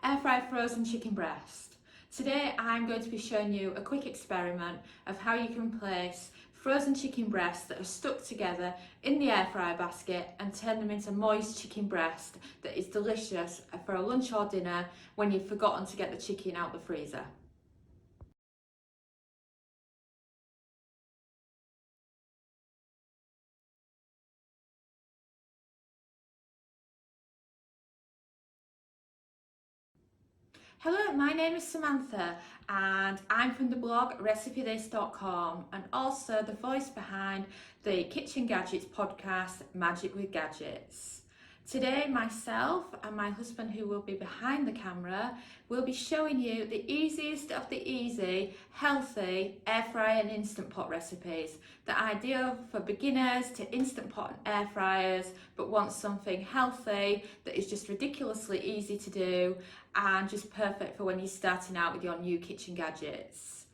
Air fry frozen chicken breast. Today I'm going to be showing you a quick experiment of how you can place frozen chicken breasts that are stuck together in the air fryer basket and turn them into moist chicken breast that is delicious for a lunch or dinner when you've forgotten to get the chicken out the freezer. Hello, my name is Samantha and I'm from the blog recipethis.com and also the voice behind the Kitchen Gadgets podcast, Magic with Gadgets. Today myself and my husband, who will be behind the camera, will be showing you the easiest of the easy, healthy air fryer and instant pot recipes that are ideal for beginners to instant pot and air fryers but want something healthy that is just ridiculously easy to do and just perfect for when you're starting out with your new kitchen gadgets.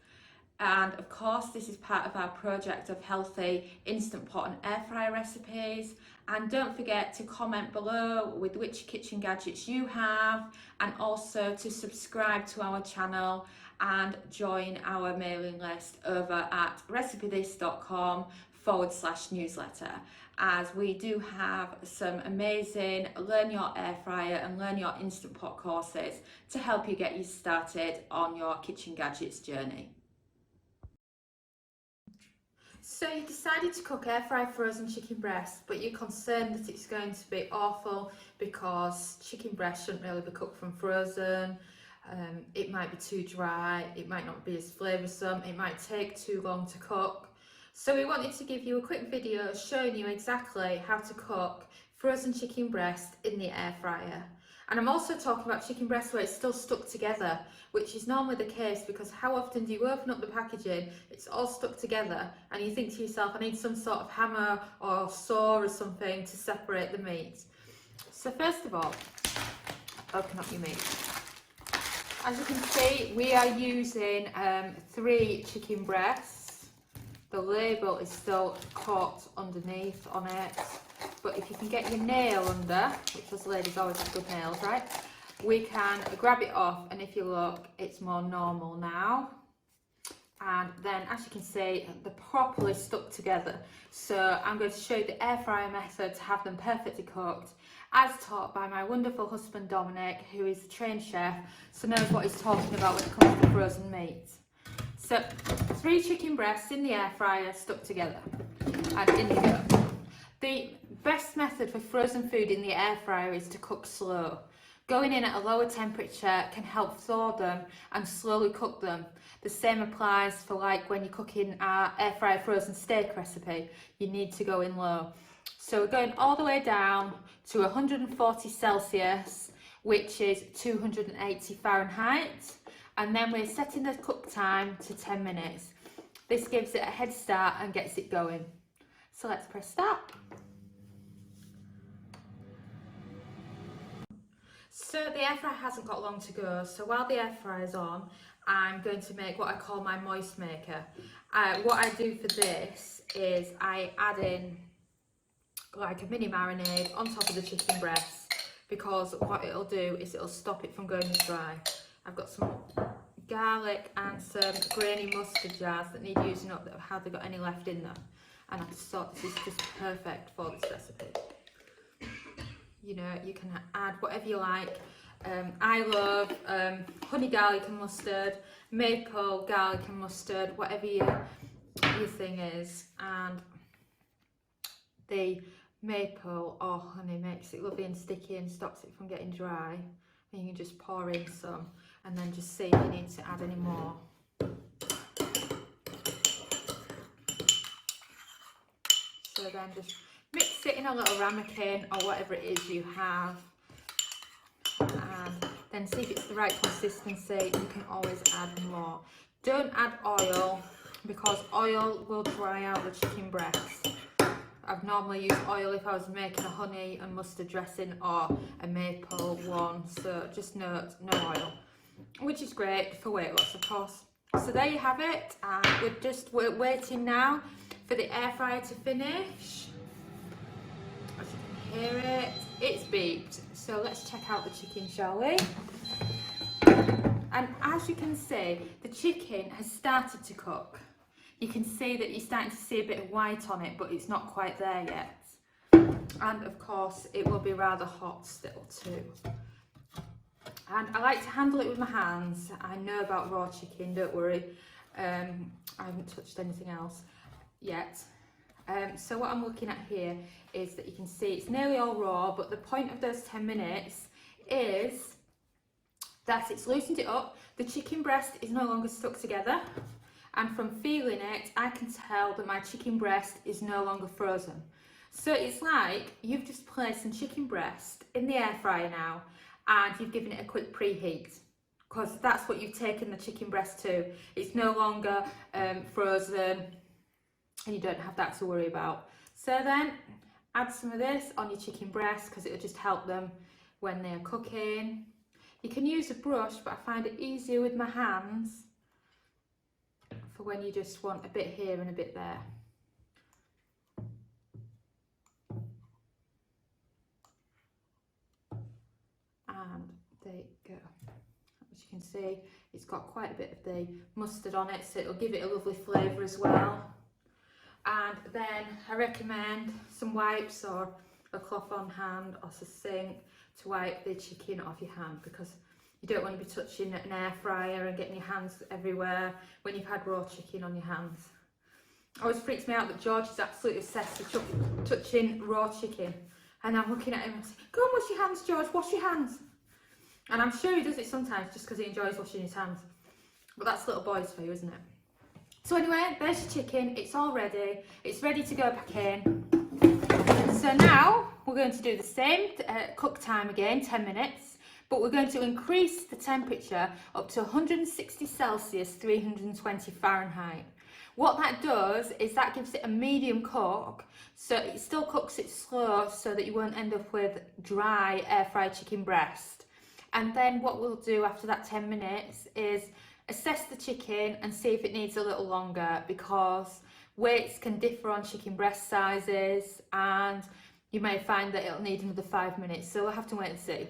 And of course, this is part of our project of healthy instant pot and air fryer recipes. And don't forget to comment below with which kitchen gadgets you have, and also to subscribe to our channel and join our mailing list over at recipethis.com/newsletter, as we do have some amazing Learn Your Air Fryer and Learn Your Instant Pot courses to help you get you started on your kitchen gadgets journey. So you decided to cook air fry frozen chicken breast, but you're concerned that it's going to be awful because chicken breast shouldn't really be cooked from frozen. It might be too dry, it might not be as flavoursome, it might take too long to cook. So we wanted to give you a quick video showing you exactly how to cook frozen chicken breast in the air fryer. And I'm also talking about chicken breast where it's still stuck together, which is normally the case because how often do you open up the packaging, it's all stuck together and you think to yourself, I need some sort of hammer or saw or something to separate the meat. So first of all, open up your meat. As you can see, we are using 3 chicken breasts. The label is still caught underneath on it. But if you can get your nail under, which us ladies always have good nails, right? We can grab it off, and if you look, it's more normal now. And then, as you can see, they're properly stuck together. So I'm going to show you the air fryer method to have them perfectly cooked, as taught by my wonderful husband Dominic, who is a trained chef, so knows what he's talking about when it comes to frozen meat. So 3 chicken breasts in the air fryer stuck together, and in you go. The best method for frozen food in the air fryer is to cook slow. Going in at a lower temperature can help thaw them and slowly cook them. The same applies for like when you're cooking our air fryer frozen steak recipe. You need to go in low. So we're going all the way down to 140 Celsius, which is 280 Fahrenheit. And then we're setting the cook time to 10 minutes. This gives it a head start and gets it going. So let's press start. So the air fryer hasn't got long to go, so while the air fryer is on, I'm going to make what I call my moist maker. What I do for this is I add in like a mini marinade on top of the chicken breast, because what it'll do is it'll stop it from going dry. I've got some garlic and some grainy mustard jars that need using up that have hardly got any left in them. And I just thought this is just perfect for this recipe. You know, you can add whatever you like. I love honey garlic and mustard, maple garlic and mustard, whatever your thing is. And the maple or honey makes it lovely and sticky and stops it from getting dry. And you can just pour in some and then just see if you need to add any more. So then just mix it in a little ramekin or whatever it is you have, and then see if it's the right consistency. You can always add more. Don't add oil because oil will dry out the chicken breast. I've normally used oil if I was making a honey and mustard dressing or a maple one, so just note no oil, which is great for weight loss of course. So there you have it, and we're waiting now for the air fryer to finish. As you can hear it, it's beeped. So let's check out the chicken, shall we? And as you can see, the chicken has started to cook. You can see that you're starting to see a bit of white on it, but it's not quite there yet. And of course, it will be rather hot still too. And I like to handle it with my hands. I know about raw chicken, don't worry. I haven't touched anything else yet. So what I'm looking at here is that you can see it's nearly all raw, but the point of those 10 minutes is that it's loosened it up. The chicken breast is no longer stuck together. And from feeling it, I can tell that my chicken breast is no longer frozen. So it's like you've just placed some chicken breast in the air fryer now, and you've given it a quick preheat, because that's what you've taken the chicken breast to. It's no longer frozen, and you don't have that to worry about. So then add some of this on your chicken breast, because it'll just help them when they're cooking. You can use a brush, but I find it easier with my hands for when you just want a bit here and a bit there. And there you go. As you can see, it's got quite a bit of the mustard on it, so it'll give it a lovely flavour as well. And then I recommend some wipes or a cloth on hand or a sink to wipe the chicken off your hand, because you don't want to be touching an air fryer and getting your hands everywhere when you've had raw chicken on your hands. It always freaks me out that George is absolutely obsessed with touching raw chicken. And I'm looking at him and saying, go and wash your hands, George, wash your hands. And I'm sure he does it sometimes just because he enjoys washing his hands. But that's little boys for you, isn't it? So anyway, there's your chicken. It's all ready. It's ready to go back in. So now we're going to do the same cook time again, 10 minutes. But we're going to increase the temperature up to 160 Celsius, 320 Fahrenheit. What that does is that gives it a medium cook, so it still cooks it slow so that you won't end up with dry air fried chicken breast. And then what we'll do after that 10 minutes is assess the chicken and see if it needs a little longer, because weights can differ on chicken breast sizes, and you may find that it'll need another 5 minutes, so we'll have to wait and see.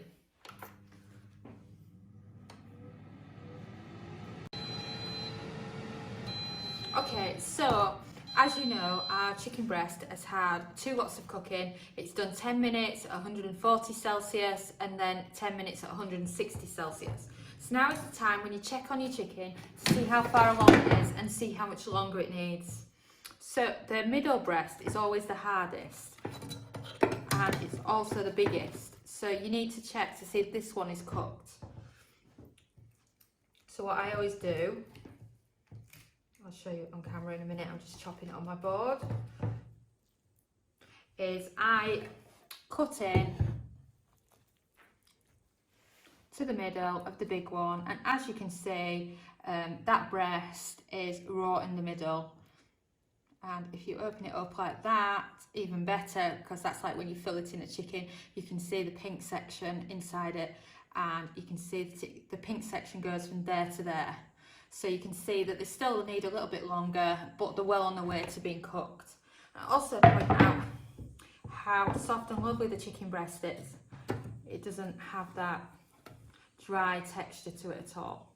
Okay, so as you know, our chicken breast has had 2 lots of cooking. It's done 10 minutes at 140 Celsius and then 10 minutes at 160 Celsius. So now is the time when you check on your chicken to see how far along it is and see how much longer it needs. So the middle breast is always the hardest, and it's also the biggest. So you need to check to see if this one is cooked. So what I always do, I'll show you on camera in a minute, I'm just chopping it on my board, is I cut in to the middle of the big one, and as you can see, that breast is raw in the middle. And if you open it up like that, even better, because that's like when you fill it in a chicken, you can see the pink section inside it, and you can see the pink section goes from there to there. So you can see that they still need a little bit longer, but they're well on their way to being cooked. I also point out how soft and lovely the chicken breast is. It doesn't have that dry texture to it at all.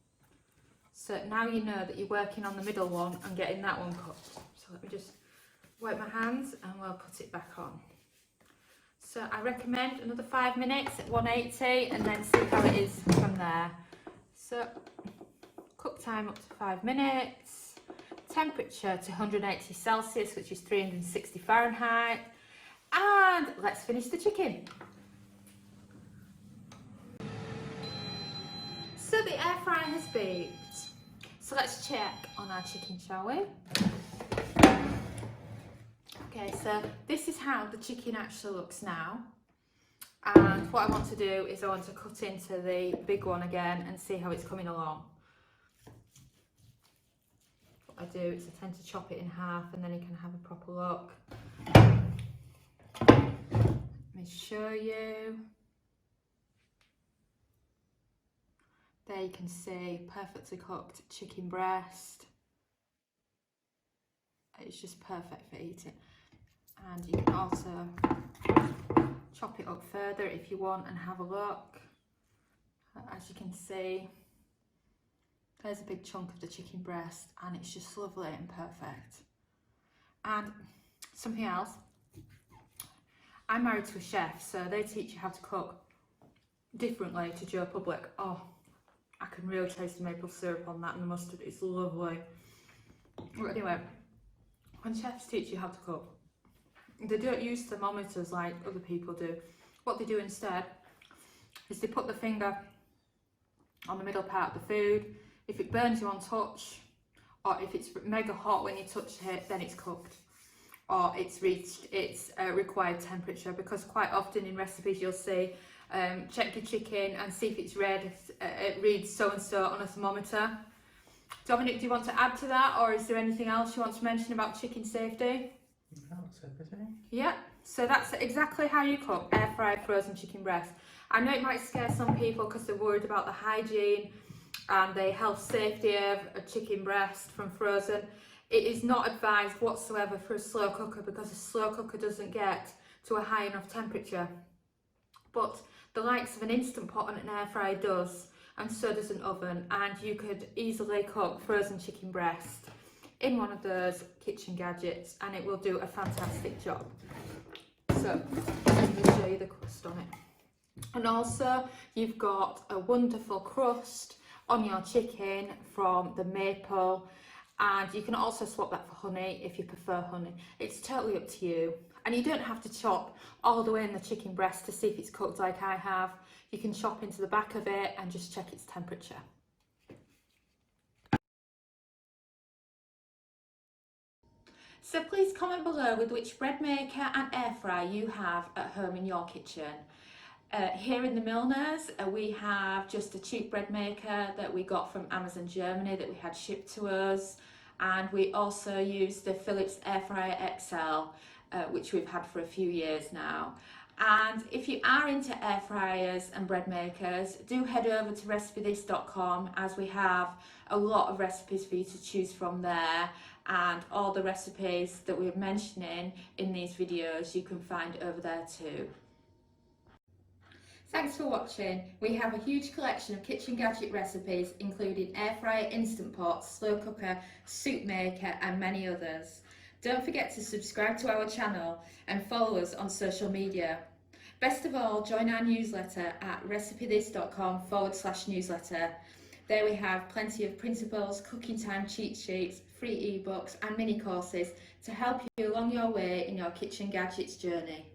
So now you know that you're working on the middle one and getting that one cooked. So let me just wipe my hands and we'll put it back on. So I recommend another 5 minutes at 180 and then see how it is from there. So cook time up to 5 minutes, temperature to 180 Celsius, which is 360 Fahrenheit, and let's finish the chicken. So the air fryer has baked. So let's check on our chicken, shall we? Okay, so this is how the chicken actually looks now. And what I want to do is I want to cut into the big one again and see how it's coming along. I do is I tend to chop it in half and then you can have a proper look. Let me show you. There you can see perfectly cooked chicken breast. It's just perfect for eating. And you can also chop it up further if you want and have a look. As you can see, There's a big chunk of the chicken breast, and it's just lovely and perfect. And something else, I'm married to a chef, so they teach you how to cook differently to Joe Public. Oh, I can really taste the maple syrup on that, and the mustard. It's lovely. But anyway, when chefs teach you how to cook, they don't use thermometers like other people do. What they do instead is they put the finger on the middle part of the food. If it burns you on touch, or if it's mega hot when you touch it, then it's cooked, or it's reached its required temperature. Because quite often in recipes you'll see, check your chicken and see if it's red, it reads so and so on a thermometer. Dominic, do you want to add to that, or is there anything else you want to mention about chicken safety? No, that's everything. Yeah, so that's exactly how you cook air fried frozen chicken breast. I know it might scare some people because they're worried about the hygiene and the health safety of a chicken breast from frozen. It is not advised whatsoever for a slow cooker, because a slow cooker doesn't get to a high enough temperature. But the likes of an Instant Pot and an air fryer does, and so does an oven, and you could easily cook frozen chicken breast in one of those kitchen gadgets, and it will do a fantastic job. So let me show you the crust on it. And also you've got a wonderful crust on your chicken from the maple, and you can also swap that for honey if you prefer honey. It's totally up to you, and you don't have to chop all the way in the chicken breast to see if it's cooked like I have. You can chop into the back of it and just check its temperature. So please comment below with which bread maker and air fryer you have at home in your kitchen. Here in the Milners, we have just a cheap bread maker that we got from Amazon Germany that we had shipped to us, and we also use the Philips Air Fryer XL, which we've had for a few years now. And if you are into air fryers and bread makers, do head over to recipethis.com, as we have a lot of recipes for you to choose from there, and all the recipes that we're mentioning in these videos you can find over there too. Thanks for watching. We have a huge collection of kitchen gadget recipes, including air fryer, Instant Pot, slow cooker, soup maker and many others. Don't forget to subscribe to our channel and follow us on social media. Best of all, join our newsletter at recipethis.com/newsletter. There we have plenty of principles, cooking time cheat sheets, free ebooks and mini courses to help you along your way in your kitchen gadgets journey.